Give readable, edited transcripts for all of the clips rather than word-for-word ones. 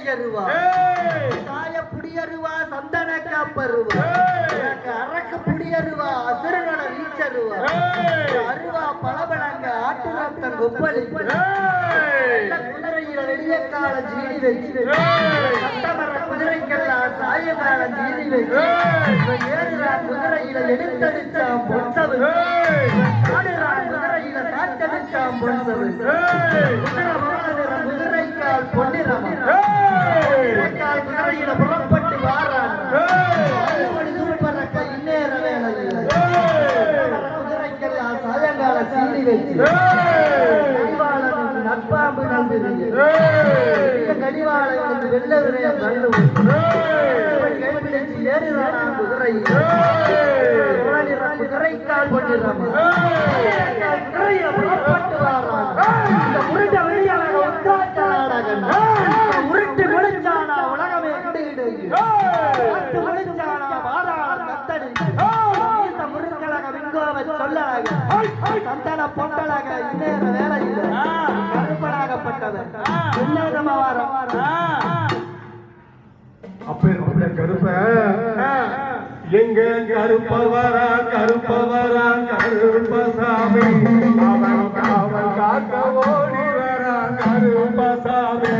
கையருவா சாய புடியருவா சந்தன காப்பருவா அரக்கு புடியருவா அசுரனோட வீச்சருவா அருவா பலபலங்க ஆட்டு ரத்தம் கொப்பளி குதிரையில வெளிய கால ஜீனி வச்சு சட்டமர குதிரைக்கெல்லாம் சாயகால ஜீனி வச்சு ஏறுறா குதிரையில எடுத்தடிச்சான் பொன்சவு ஆடுறா குதிரையில சாச்சடிச்சான் பொன்சவு குதிரைக்கால் பொன்னிறமா குதிரைக்கால் குதிரையில புறப்பட்டு வாரான் தூப்பறக்க இன்னேற வேலை இல்லை குதிரைக்கெல்லாம் சாயங்கால சீனி வச்சு நட்பாம்பு நம்பிருங்க கடிவாளம் வெள்ளவிரைய கண்டு கைப்பிடிச்சு ஏறுறானா குதிரை குதிரைக்கால் பண்ணிடுறாமா குதிரைய புறப்பட்டு வாரான் இந்த முருட்ட வெளியான உருட்டு முடிச்சானா உலகமே குடியிடு முடிச்சானா வாரான் கத்தடி இந்த முருங்கலக விங்கோவை சொல்லலாக சந்தன பொண்டலாக இன்னேற வேலை இல்லை கருப்பனாகப்பட்டவன் உன்னதமா வாரம் அப்பேற்பட்ட கருப்ப எங்க கருப்பவரா கருப்பவரா கருப்பசாமி அவன் காவல் காக்க ஓடி வரா கருப்பசாமி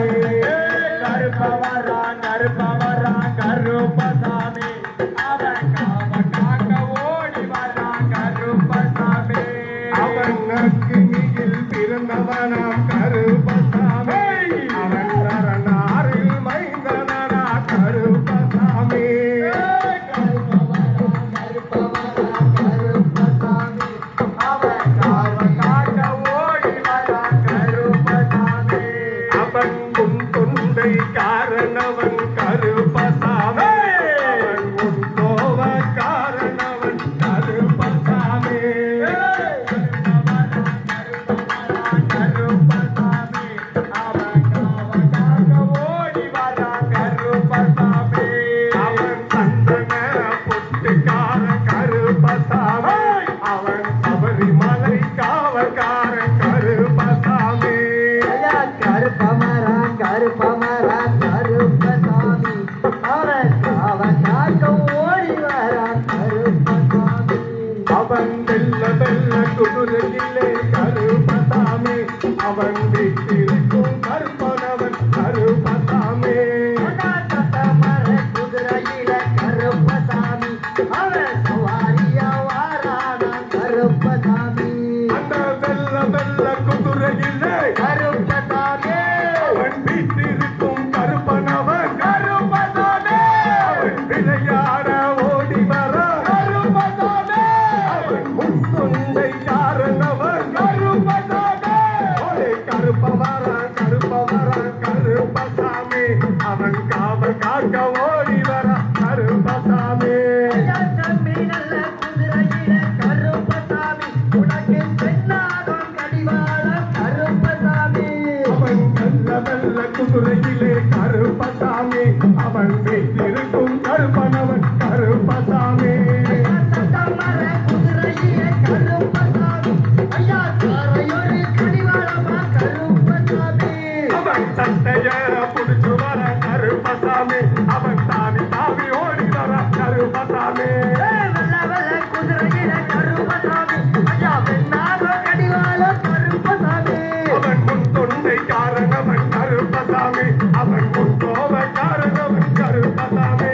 கருப்பவரா கருப்பவரா கருப்பசாமி அவன் காவல் காக்க ஓடி வரா கருப்பசாமி அவன் நற்கினியில் பிறந்தவனாம் கருப்பசாமி அவன் நரநாரில் மைந்தனா கருப்பசாமி காரணவன் கருப்பசாமி அவன் உண்டோவ காரணவன் கருப்பசாமி கருப்பசாமி அவன் காவலாக ஓடி வரான் கருப்பசாமி அவன் சந்தன புட்டுக்கார கருப்பசாமி அவன் சபரிமலை காவல்கார கருப்பசாமி கருப்பமரா கருப்பமரா கருப்பசாமி அவன் காவலாக ஓடி வரான் கருப்பசாமி அவன் வெள்ள வெள்ள குதிரையிலே கருப்பசாமி அவன் வீட்டிற்கும் கருப்பனவன் கருப்பசாமி குதிரையில கருப்பசாமி அவன் சவாரியா வாரான கருப்பசாமி அந்த வெள்ள வெள்ள குதிரையிலே கருப்பசாமி அவன் வீட்டிற்கும் கருப்பனவன் கருப்பசாமி அவன் விளையாட ஓடி வர கருப்பசாமி அவன் முன்சொந்தை காரணவன் கருப்பசாமி கருப்பவரா கருப்பவரா கருப்பசாமி அவன் காவல் காக்க ஓடி வர கருப்பசாமி நல்ல குதிரையில கருப்பசாமி உனக்கு பெண்ணாகும் கடிவாளம் கருப்பசாமி அவன் நல்ல நல்ல குதிரையிலே கருப்பசாமி அவன் வீட்டிற்கும் கருப்பனவன் கருப்பசாமி சட்டமர குதிரையில கருப்பசாமி ஐயா சாரையொரு கடிவாளமா கருப்பசாமி அவன் சட்டைய புடிச்சு வர கருப்பசாமி அவன் தாவி தாவி ஓடி வர கருப்பசாமி வெள்ள வெள்ள குதிரையில கருப்பசாமி ஐயா பெண்ணாகும் கடிவாளம் கருப்பசாமி அவன் முன் தொண்டை காரணவன் கருப்பசாமி அவன் முன் கோவ காரணவன் கருப்பசாமி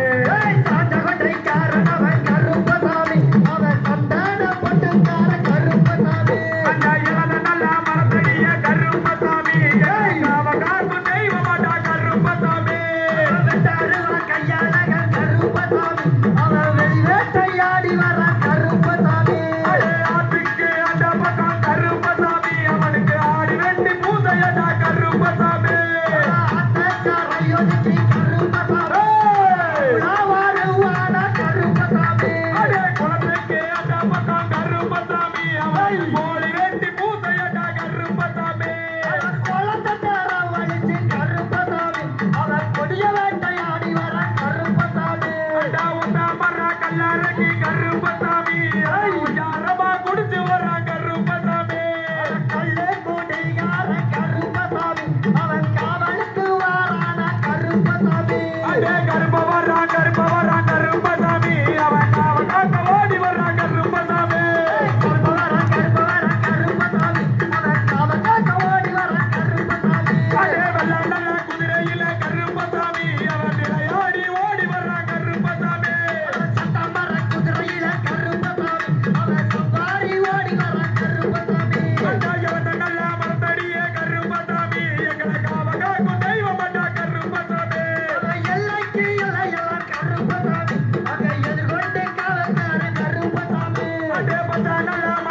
சாண்டகொண்டை காரணவன் கருப்பசாமி அவன் சந்தான பொட்டுக்கார கருப்பசாமி நல்லா மரத்தடிய கருப்பசாமி அவ காப்பு தெய்வமாட்டா கருப்பசாமி கையாளக கருப்பசாமி அவன் வெளிவேட்டையாடி வர கருப்பசாமி ஆட்டுக்கு அந்த பக்கம் கருப்பசாமி அவனுக்கு ஆடி வெட்டி பூசையடா கருப்பசாமி அத்தச்சாரையொதுக்கி கருப்பசாமி வாழுவான கருப்பசாமி குழந்தைக்கு அந்த பக்கம் கருப்பசாமி அவன் போலி வெட்டி பூசையடா கருப்பசாமி குழந்தை நேரம் வலிச்சு கருப்பசாமி அவன் கொடிய வேட்டையாடி வர கருப்பசாமி மர கல்லறக்கி கருப்பசாமி யாரமா குடிச்சு வர கருப்பசாமி கல்லு கூடியார கருப்பசாமி அவன் காவலுக்கு வாரான கருப்பசாமி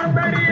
காத்தடி